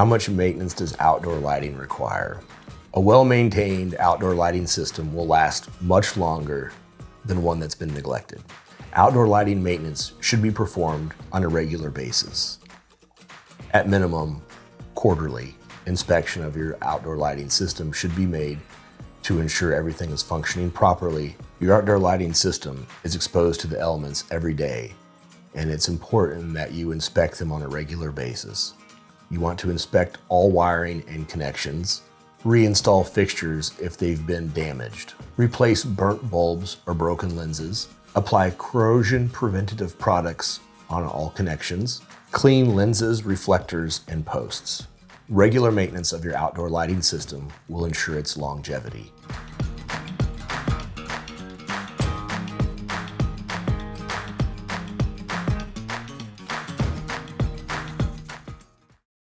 How much maintenance does outdoor lighting require? A well-maintained outdoor lighting system will last much longer than one that's been neglected. Outdoor lighting maintenance should be performed on a regular basis. At minimum, quarterly inspection of your outdoor lighting system should be made to ensure everything is functioning properly. Your outdoor lighting system is exposed to the elements every day, and it's important that you inspect them on a regular basis. You want to inspect all wiring and connections, reinstall fixtures if they've been damaged, replace burnt bulbs or broken lenses, apply corrosion preventative products on all connections, clean lenses, reflectors, and posts. Regular maintenance of your outdoor lighting system will ensure its longevity.